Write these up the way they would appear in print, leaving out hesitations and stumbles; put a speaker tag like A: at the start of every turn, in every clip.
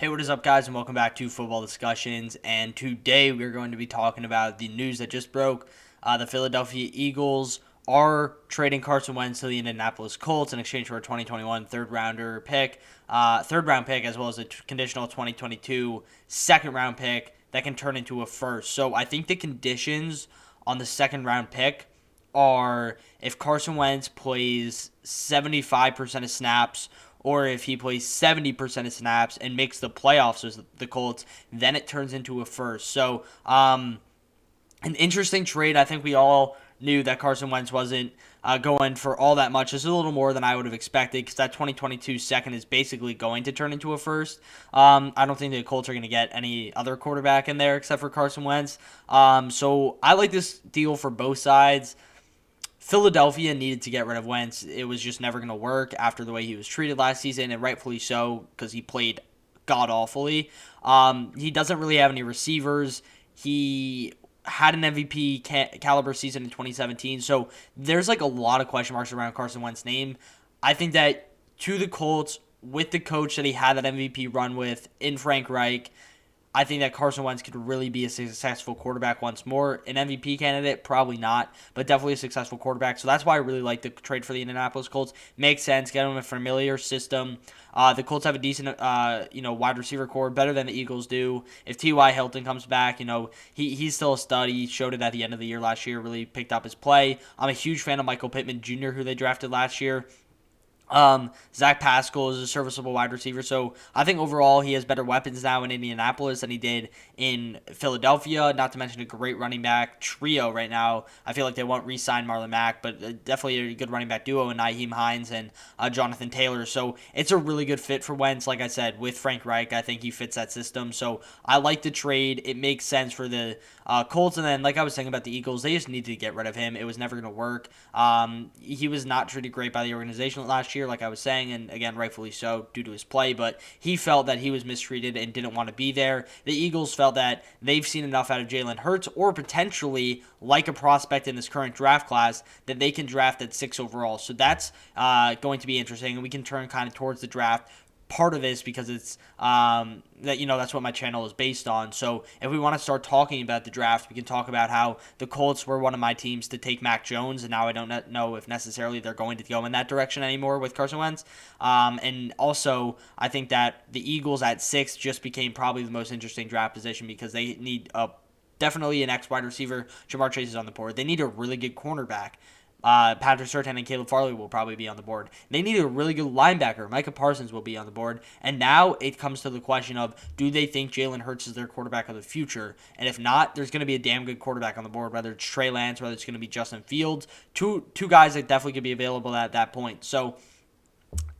A: Hey, what is up, guys, and welcome back to Football Discussions. And today we're going to be talking about the news that just broke. The Philadelphia Eagles are trading Carson Wentz to the Indianapolis Colts in exchange for a 2021 third-round pick, as well as a conditional 2022 second-round pick that can turn into a first. So I think the conditions on the second-round pick are if Carson Wentz plays 75% of snaps or if he plays 70% of snaps and makes the playoffs with the Colts, then it turns into a first. So, an interesting trade. I think we all knew that Carson Wentz wasn't going for all that much. It's a little more than I would have expected because that 2022 second is basically going to turn into a first. I don't think the Colts are going to get any other quarterback in there except for Carson Wentz. So I like this deal for both sides. Philadelphia needed to get rid of Wentz. It was just never going to work after the way he was treated last season, and rightfully so because he played god-awfully. He doesn't really have any receivers. He had an MVP caliber season in 2017, so there's like a lot of question marks around Carson Wentz's name. I think that to the Colts, with the coach that he had that MVP run with in Frank Reich, I think that Carson Wentz could really be a successful quarterback once more. An MVP candidate, probably not, but definitely a successful quarterback. So that's why I really like the trade for the Indianapolis Colts. Makes sense. Get him a familiar system. The Colts have a decent, wide receiver core, better than the Eagles do. If T.Y. Hilton comes back, he's still a stud. He showed it at the end of the year last year. Really picked up his play. I'm a huge fan of Michael Pittman Jr., who they drafted last year. Zach Pascal is a serviceable wide receiver, so I think overall he has better weapons now in Indianapolis than he did in Philadelphia, not to mention a great running back trio right now. I feel like they won't re-sign Marlon Mack, but definitely a good running back duo in Nyheim Hines and Jonathan Taylor, so it's a really good fit for Wentz. Like I said, with Frank Reich, I think he fits that system, so I like the trade. It makes sense for the Colts, and then like I was saying about the Eagles, they just needed to get rid of him. It was never going to work. He was not treated great by the organization last year, like I was saying, and again, rightfully so due to his play, but he felt that he was mistreated and didn't want to be there. The Eagles felt that they've seen enough out of Jalen Hurts, or potentially, like a prospect in this current draft class, that they can draft at 6 overall. So that's going to be interesting, and we can turn kind of towards the draft part of this because it's that's what my channel is based on. So if we want to start talking about the draft, we can talk about how the Colts were one of my teams to take Mac Jones, and now I don't know if necessarily they're going to go in that direction anymore with Carson Wentz. And also, I think that the Eagles at 6 just became probably the most interesting draft position because they need definitely an X wide receiver. Jamar Chase is on the board. They need a really good cornerback. Patrick Surtain and Caleb Farley will probably be on the board. They need a really good linebacker. Micah Parsons will be on the board. And now it comes to the question of, do they think Jalen Hurts is their quarterback of the future? And if not, there's going to be a damn good quarterback on the board, whether it's Trey Lance, whether it's going to be Justin Fields. Two guys that definitely could be available at that point. So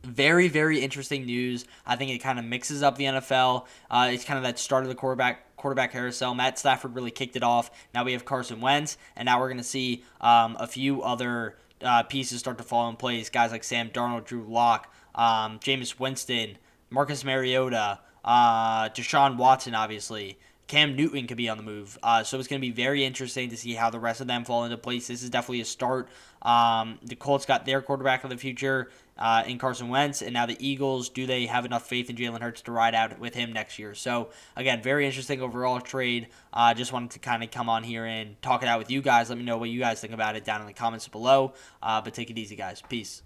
A: very, very interesting news. I think it kind of mixes up the NFL. It's kind of that start of the quarterback carousel. Matt Stafford really kicked it off. Now we have Carson Wentz, and now we're going to see a few other pieces start to fall in place. Guys like Sam Darnold, Drew Lock, Jameis Winston, Marcus Mariota, Deshaun Watson, obviously. Cam Newton could be on the move. So it's going to be very interesting to see how the rest of them fall into place. This is definitely a start. The Colts got their quarterback of the future in Carson Wentz, and now the Eagles, do they have enough faith in Jalen Hurts to ride out with him next year? So, again, very interesting overall trade. Just wanted to kind of come on here and talk it out with you guys. Let me know what you guys think about it down in the comments below. But take it easy, guys. Peace.